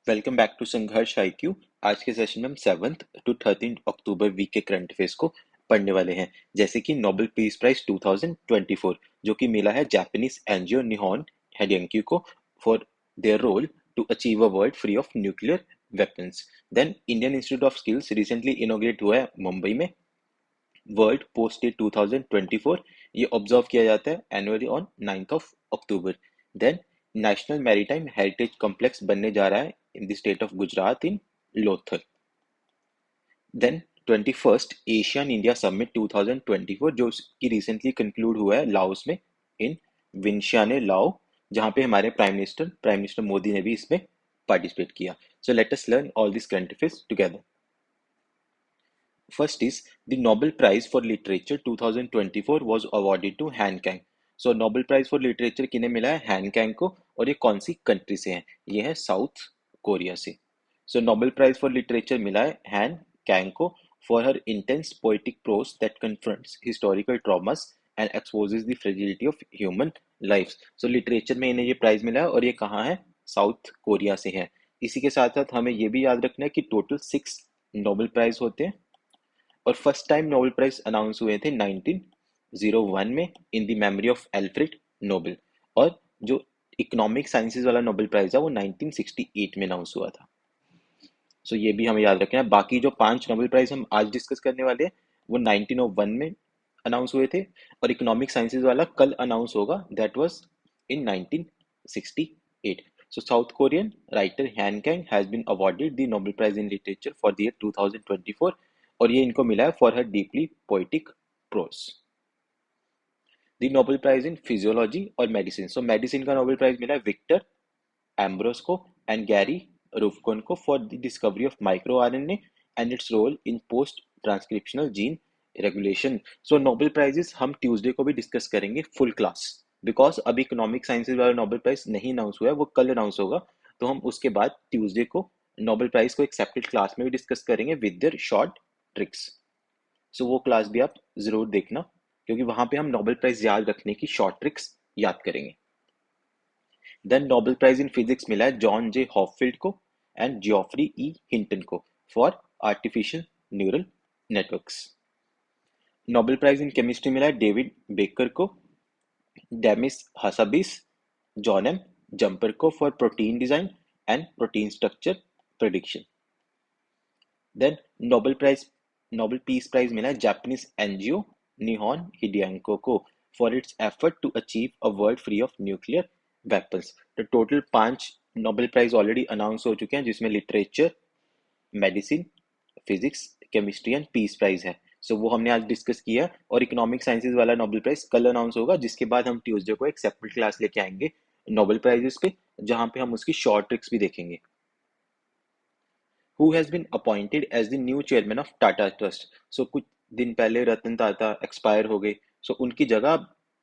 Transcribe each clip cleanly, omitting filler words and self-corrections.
Welcome back to संघर्ष IQ. आज के सेशन में हम 7th to 13 अक्टूबर वीक के करंट अफेयर्स को पढ़ने वाले हैं। जैसे कि नोबेल पीस प्राइज 2024 जो कि मिला है जापानीज एनजीओ निहोन हेडेंक्यू को for their role to achieve a world free of nuclear weapons. Then Indian Institute of Skills recently inaugurate हुआ है मुंबई में। वर्ल्ड पोस्ट डे 2024 ये ऑब्जर्व किया जाता है annually on 9th of October. Then National maritime heritage Complex बनने जा रहा है in the state of Gujarat in Lothal. Then 21st ASEAN India Summit 2024 जो कि रिसेंटली कंक्लूड हुआ है लाओस में इन विंशियाने लाओ, जहां पे हमारे प्राइम मिनिस्टर मोदी ने भी इसमें पार्टिसिपेट किया। So let us learn all this current affairs together. First is the Nobel Prize for Literature 2024 was awarded to Han Kang. So Nobel Prize for Literature किन्हें मिला है? Han Kang को। और ये कौन सी कंट्री से है? ये है साउथ कोरिया से। So Nobel Prize for Literature मिला है Han Kang को for her intense poetic prose that confronts historical traumas and exposes the fragility of human lives. So literature में इन्हें ये प्राइज मिला है और ये कहाँ है? साउथ कोरिया से है। इसी के साथ साथ हमें ये भी याद रखना है कि टोटल 6 नोबेल प्राइज होते हैं और first time Nobel prize announce हुए थे 1901 में in the memory of Alfred Nobel. और जो इकोनॉमिक साइंसेज वाला नोबेल प्राइज है वो 1968 में अनाउंस हुआ था। सो ये भी हमें याद रखना है। बाकी जो 5 नोबेल प्राइज हम आज डिस्कस करने वाले हैं वो 1901 में अनाउंस हुए थे और इकोनॉमिक साइंसेज वाला कल अनाउंस होगा, that was in 1968। So South Korean writer Han Kang has been awarded the Nobel Prize in Literature for the year 2024 और ये इनको मिला है for her deeply poetic prose. The Nobel Prize in Physiology और Medicine. So Medicine का Nobel Prize मिला है Victor Ambrose को and Gary Ruvkun को for the discovery of microRNA and its role in post-transcriptional gene regulation. So Nobel Prizes हम Tuesday को भी discuss करेंगे फुल क्लास, बिकॉज अभी इकोनॉमिक साइंसेज वाला नोबेल प्राइज नहीं अनाउंस हुआ है, वो कल अनाउंस होगा। तो हम उसके बाद ट्यूसडे को नोबेल प्राइज को एक सेपरेट क्लास में भी डिस्कस करेंगे विद देयर शॉर्ट ट्रिक्स। सो वो क्लास भी आप जरूर देखना, क्योंकि वहां पे हम नोबेल प्राइज याद रखने की शॉर्ट ट्रिक्स याद करेंगे। Then Nobel prize in physics मिला है जॉन जे हॉपफील्ड को एंड जियोफ्री ई हिंटन को for artificial neural networks. Nobel prize in chemistry मिला है डेविड बेकर को, Demis Hassabis, John M Jumper को for protein design and protein structure prediction. Then Nobel peace prize मिला है Japanese NGO Nihon Hidankyo को for its effort to achieve a world free of nuclear weapons. तो total 5 Nobel prize already announce हो चुके हैं, जिसमें literature, medicine, physics, chemistry and peace prize है। So वो हमने आज डिस्कस किया। और इकोनॉमिक साइंसेज वाला नोबेल प्राइज कल अनाउंस होगा, जिसके बाद हम ट्यूसडे को एक सेपरेट क्लास लेके आएंगे नोबेल प्राइजेस पे, जहां पे हम उसकी शॉर्ट ट्रिक्स भी देखेंगे। Who has been appointed as the new chairman of Tata trust. So कुछ दिन पहले रतन टाटा एक्सपायर हो गए, सो उनकी जगह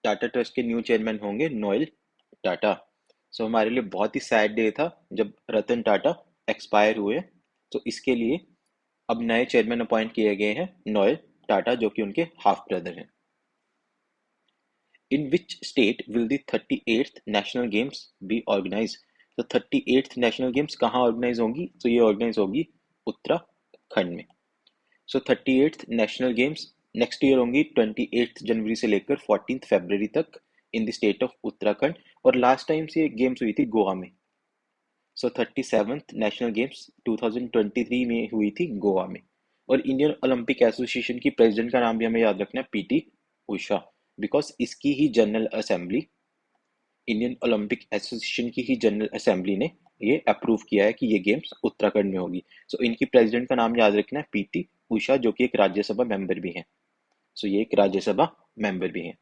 टाटा ट्रस्ट के न्यू चेयरमैन होंगे नोएल टाटा। सो हमारे लिए बहुत ही सैड डे था जब रतन टाटा एक्सपायर हुए। तो इसके लिए अब नए चेयरमैन अपॉइंट किए गए हैं नोएल टाटा, जो कि उनके हाफ ब्रदर हैं। In which state will the 38th national games be organise. तो 38th नेशनल गेम्स कहाँ ऑर्गेनाइज होंगी? तो ये ऑर्गेनाइज होगी उत्तराखंड में। सो 38th national games next year होंगी 28 जनवरी से लेकर 14 फरवरी तक इन द स्टेट ऑफ उत्तराखंड। और लास्ट टाइम से ये गेम्स हुई थी गोवा में। सो 37th नेशनल गेम्स 2023 में हुई थी गोवा में। और इंडियन ओलंपिक एसोसिएशन की प्रेसिडेंट का नाम भी हमें याद रखना है, पीटी उषा, बिकॉज इसकी ही general assembly, Indian Olympic association की ही जनरल असेंबली ने ये अप्रूव किया है कि ये गेम्स उत्तराखंड में होगी। सो इनकी प्रेसिडेंट का नाम याद रखना है पीटी उषा, जो कि एक राज्यसभा मेंबर भी हैं। सो ये एक राज्यसभा मेंबर भी हैं।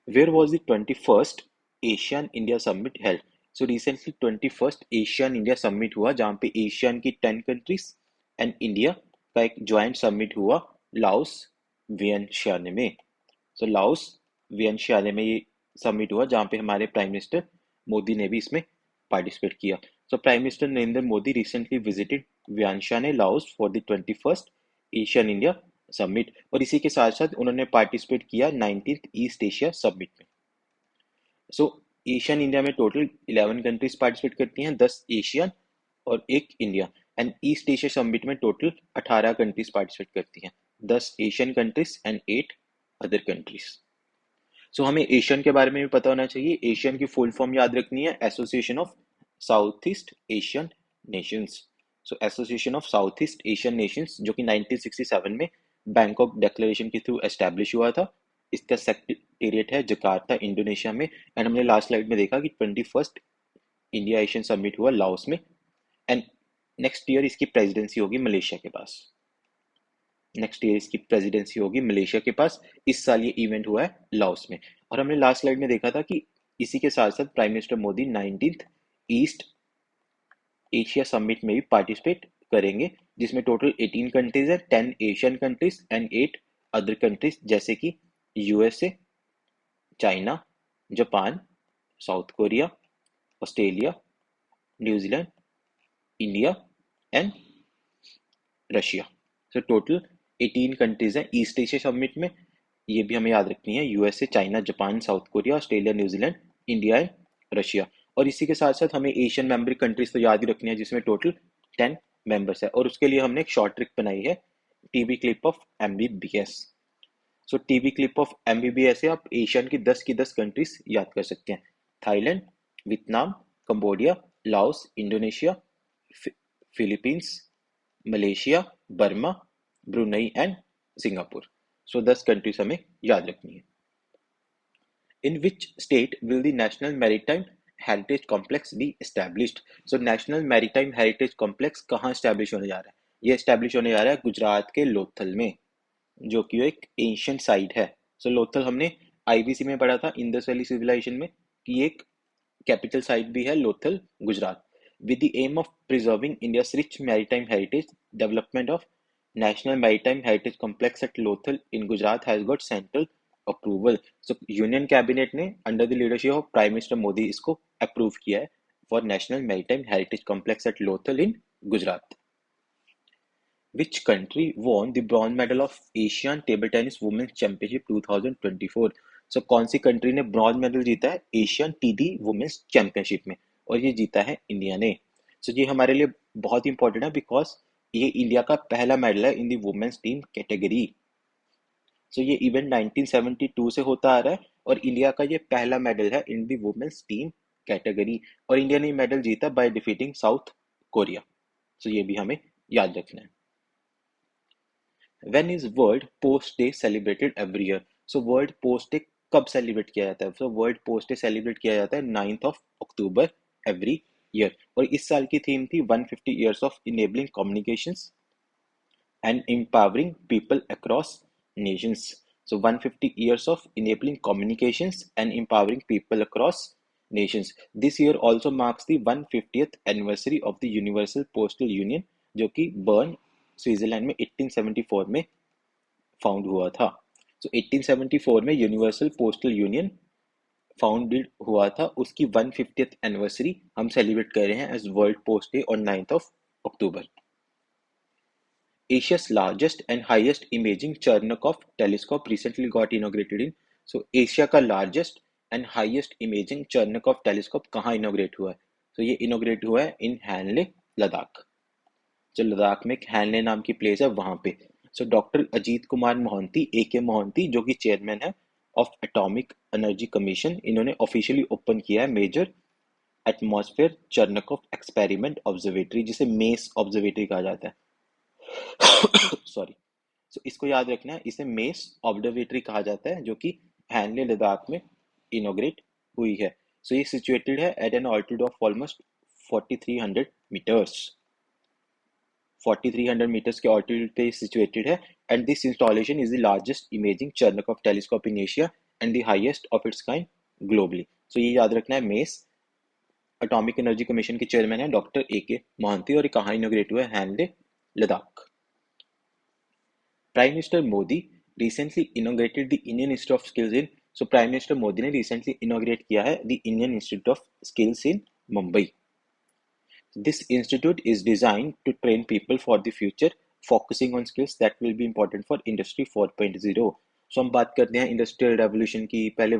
Where was the 21st ASEAN India summit held? So recently 21st ASEAN India summit हुआ, जहाँ पे एशियन की 10 कंट्रीज एंड इंडिया का एक ज्वाइंट समिट हुआ लाओस वियनशियाने में। सो लाओस वियनशियाने में ये समिट हुआ, जहाँ पे हमारे प्राइम मिनिस्टर मोदी ने भी इसमें पार्टिसिपेट किया। So prime minister Narendra Modi recently visited Vientiane Laos for the 21st ASEAN India summit, और इसी के साथ साथ उन्होंने पार्टिसिपेट किया 19th ईस्ट एशिया समिट में। सो एशियन इंडिया में टोटल 11 कंट्रीज पार्टिसिपेट करती हैं, 10 एशियन और एक India. And East Asia summit में टोटल 18 कंट्रीज पार्टिसिपेट करती हैं, 10 ASEAN countries and 8 other countries. So हमें एशियन के बारे में भी पता होना चाहिए। एशियन की फुल फॉर्म याद रखनी है, association of south east Asian Nations. So association of south east Asian Nations, जो कि 1967 में बैंकॉक डिक्लेरेशन के थ्रू एस्टैब्लिश हुआ था। इसका सेक्रेटेरिएट है जकार्ता, इंडोनेशिया में। एंड हमने लास्ट स्लाइड में देखा कि 21st इंडिया एशियन समिट हुआ लाओस में। एंड नेक्स्ट ईयर इसकी प्रेसिडेंसी होगी मलेशिया के पास। नेक्स्ट ईयर इसकी प्रेसिडेंसी होगी मलेशिया के पास। इस साल ये इवेंट हुआ है लाओस में। और हमने लास्ट स्लाइड में देखा था कि इसी के साथ साथ prime minister Modi 19th east Asia summit में भी पार्टिसिपेट करेंगे, जिसमें टोटल 18 कंट्रीज है, 10 ASEAN countries and 8 other countries, जैसे कि USA, China, Japan, south Korea, Australia, New Zealand, India and Russia. So total 18 countries हैं ईस्ट एशिया समिट में। ये भी हमें याद रखनी है, USA, China, Japan, south Korea, Australia, New Zealand, India and Russia. और इसी के साथ साथ हमें एशियन मेंबर कंट्रीज तो याद ही रखनी है, जिसमें टोटल 10 मेंबर्स है। और उसके लिए हमने एक शॉर्ट ट्रिक बनाई है, TV clip of MBBS. So TV clip of MBBS से आप एशियन की 10 कंट्रीज याद कर सकते हैं। Thailand, Vietnam, Cambodia, Laos, Indonesia, Philippines, Malaysia, Burma, Brunei and Singapore. So 10 countries हमें याद रखनी है। In which state will the National Maritime Heritage Complex be established? So National Maritime Heritage Complex कहाँ establish होने जा रहा है? ये establish होने जा रहा है गुजरात के लोथल में, जो कि एक एंशियंट साइट है। सो लोथल हमने आईबीसी में पढ़ा था, इंडस वैली सिविलाइजेशन में, कि एक कैपिटल साइट भी है Lothal, Gujarat. With the aim of preserving India's rich maritime heritage, development of national maritime heritage complex at Lothal in Gujarat has got central approval. So union cabinet ने under the leadership of prime minister Modi इसको approve किया है for national maritime heritage complex at Lothal in Gujarat. Which country won the bronze medal of Asian Table Tennis Women's Championship 2024? So कौन सी country ने bronze medal जीता है Asian TD women's championship में, और ये जीता है इंडिया ने। सो ये हमारे लिए बहुत इंपॉर्टेंट है, बिकॉज ये इंडिया का पहला मेडल है इन दी वुमेन्स टीम कैटेगरी। सो ये इवेंट 1972 से होता आ रहा है, और इंडिया का ये पहला मेडल है इन दी वुमेन्स टीम कैटेगरी। और इंडिया ने मेडल जीता बाय डिफीटिंग साउथ कोरिया। सो ये भी हमें याद रखना है। When is World Post Day celebrated every year? So World Post Day कब सेलिब्रेट किया जाता है? So World Post Day celebrate किया जाता है 9th of October every year। और इस साल की थीम थी 150 years of enabling communications and empowering people across nations। So 150 years of enabling communications and empowering people across nations। This year also marks the 150th anniversary of the Universal Postal Union, जो कि burn, Switzerland में 1874 में found हुआ था। सो 1874 में universal postal union founded हुआ था, उसकी 150th एनिवर्सरी हम सेलिब्रेट कर रहे हैं as World Post Day on 9th of October। Asia's largest and highest imaging Chernikov telescope recently got inaugurated in। So Asia का largest and highest imaging Cherenkov telescope कहाँ inaugurate हुआ है? तो ये इनोग्रेट हुआ है इन हैनले, लद्दाख। जो लद्दाख में एक हैनले नाम की प्लेस है वहां पे। सो डॉक्टर अजीत कुमार मोहंती, ए के मोहंती, जो कि चेयरमैन है ऑफ एटॉमिक एनर्जी कमीशन, इन्होंने ऑफिशियली ओपन किया है मेजर एटमॉस्फेयर चर्नकोफ एक्सपेरिमेंट ऑब्जर्वेटरी, जिसे मेस ऑब्जर्वेटरी कहा जाता है। सॉरी। सो इसको याद रखना है, इसे मेस ऑब्जर्वेटरी कहा जाता है, जो कि हैनले, लद्दाख में इनोग्रेट हुई है। सो ये सिचुएटेड है at an altitude of almost 4300 meters. 4300 meters के altitude पे situated है, and this installation is the largest imaging Chernikov telescope in Asia and the highest of its kind globally। So ये याद रखना है, मेस एटॉमिक एनर्जी कमीशन के chairman है doctor A के मोहंती, और कहाँ इनोग्रेट हुआ है? Henle, Ladakh. Prime minister Modi recently inaugurated the Indian Institute of skills in. So prime minister Modi ने रिसेंटली इनोग्रेट किया है the Indian Institute of skills in Mumbai. This institute is designed to train people for the future, focusing on skills that will be important for Industry 4.0। सो हम बात करते हैं industrial revolution की। पहले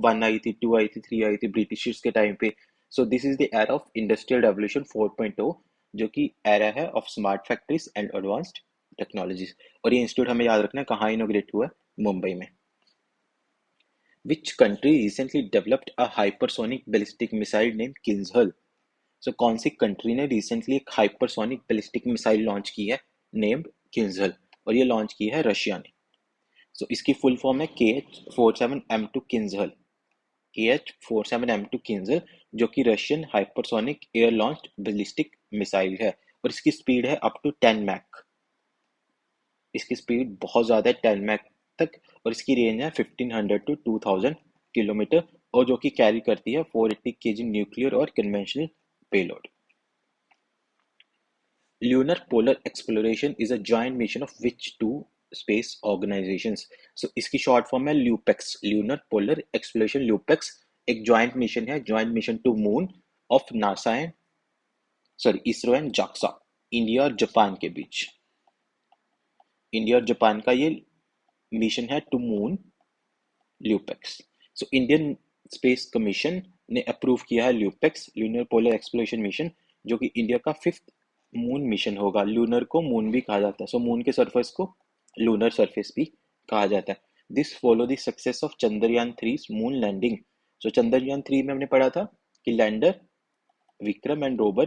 1 आई थी, 2 आई थी, 3 आई थी ब्रिटिशर्स के टाइम पे। So this is the era of industrial revolution 4.0, जो कि एरा है of smart factories and advanced technologies. और ये इंस्टीट्यूट हमें याद रखना है कहाँ इनोग्रेट हुआ है, मुंबई में। Which country recently developed a hypersonic ballistic missile name Kinzhal? So कौन सी कंट्री ने रिसेंटली एक हाइपरसोनिक बैलिस्टिक मिसाइल लॉन्च की है नेम्ड किंजल, और ये लॉन्च की है रशिया ने। सो इसकी फुल फॉर्म है KH-47M2 किंजल। KH-47M2 किंजल, जो कि Russian hypersonic air launched ballistic missile है, और इसकी स्पीड है अप टू 10 मैक। इसकी स्पीड बहुत ज़्यादा है, 10 मैक तक, और इसकी रेंज है 1500 टू 2000 किलोमीटर, और जो कि कैरी करती है 480 kg न्यूक्लियर और conventional payload. Lunar Polar Exploration is a joint mission of which two space organizations? So इसकी शॉर्ट फॉर्म है LUPEX, Lunar Polar Exploration LUPEX एक जॉइंट मिशन है, joint mission to moon of NASA and ISRO and JAXA, India और Japan के बीच। India और Japan का ये मिशन है to moon, LUPEX. So Indian Space Commission ने अप्रूव किया है LUPEX, lunar polar exploration mission, जो कि इंडिया का 5th मून मिशन होगा। लूनर को मून भी कहा जाता है, सो मून के सरफेस को लूनर सरफेस भी कहा जाता है। This follow the success of Chandrayaan 3 moon landing. So Chandrayaan 3 में हमने पढ़ा था कि lander Vikram and rover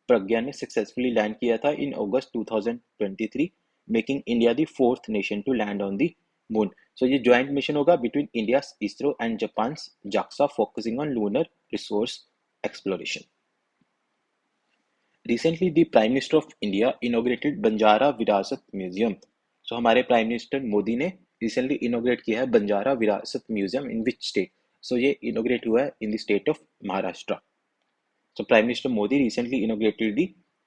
Pragyan ने सक्सेसफुली लैंड किया था in August 2023, making India the 4th nation to land on the moon. So ये ज्वाइंट मिशन होगा between India ISRO and Japan JAXA, focusing on lunar resource exploration. Recently the prime minister of India inaugurated Banjara विरासत museum. सो हमारे prime minister Modi ने recently इनोग्रेट किया है बंजारा विरासत museum in which state? सो ये इनोग्रेट हुआ है in the state of Maharashtra. So Prime Minister Modi recently inaugurated the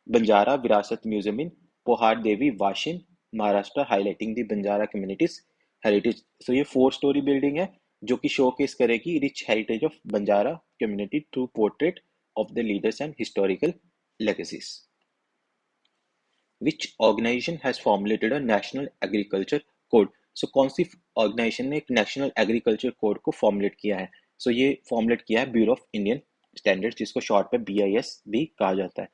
Banjara Virasat Museum in Pohar Devi, Washin, Maharashtra, highlighting the Banjara community's heritage. So ये 4 story building है जो कि showcase करेगी rich heritage of Banjara community through portrait of the leaders and historical legacies. Which organization has formulated a national agriculture code? So कौन सी organisation ने एक national agriculture code को formulate किया है? सो ये फॉर्मुलेट किया है ब्यूरो ऑफ इंडियन स्टैंडर्ड्स, जिसको शॉर्ट पे BIS भी कहा जाता है।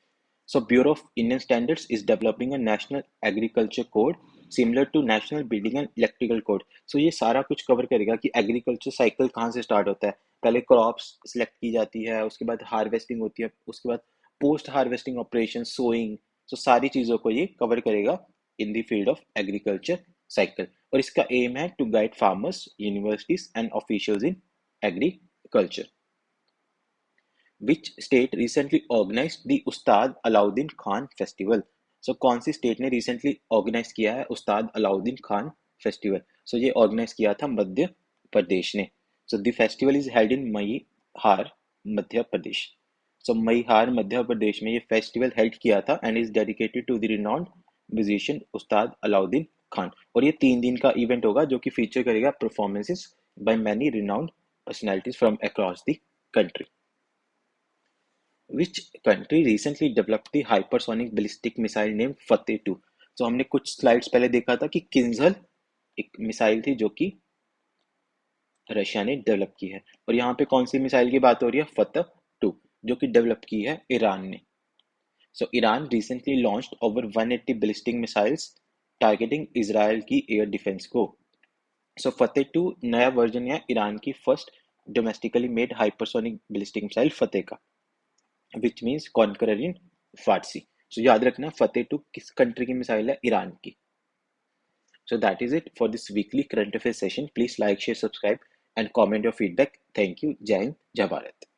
So bureau of Indian standards is developing a national agriculture code similar to national building and electrical code. So ये सारा कुछ कवर करेगा कि एग्रीकल्चर साइकिल कहाँ से स्टार्ट होता है। पहले क्रॉप्स सिलेक्ट की जाती है, उसके बाद हार्वेस्टिंग होती है, उसके बाद post harvesting operation, sowing. So सारी चीज़ों को ये कवर करेगा in the field of agriculture cycle, और इसका एम है to guide farmers, universities and officials in agriculture. Which state recently organized the Ustad Alauddin Khan festival? सो कौन सी स्टेट ने रिसेंटली ऑर्गेनाइज किया है उस्ताद अलाउद्दीन खान फेस्टिवल? सो ये ऑर्गेनाइज किया था मध्य प्रदेश ने। So the festival is held in Maihar, Madhya Pradesh. So Maihar Madhya Pradesh में ये फेस्टिवल हेल्ड किया था and is dedicated to the renowned musician Ustad Alauddin Khan, और ये 3 दिन का इवेंट होगा जो कि फीचर करेगा performances by many renowned personalities from across the country. Which country recently developed the hypersonic ballistic missile named Fateh 2? So हमने कुछ स्लाइड्स पहले देखा था कि किंजल एक मिसाइल थी जो कि रशिया ने डेवलप की है, और यहाँ पे कौन सी मिसाइल की बात हो रही है? फतेह 2, जो कि डेवलप की है ईरान ने। So Iran recently launched over 180 ballistic missiles targeting Israel की एयर डिफेंस को। सो फतेह 2 नया वर्जन है ईरान की first domestically made hypersonic ballistic missile Fattah का, which means conqueror in फारसी। सो याद रखना फतेह 2 किस कंट्री की मिसाइल है? ईरान की। So that is it for this weekly current affairs session. Please like, share, subscribe and comment your feedback. Thank you. Jai Hind, Jai Bharat.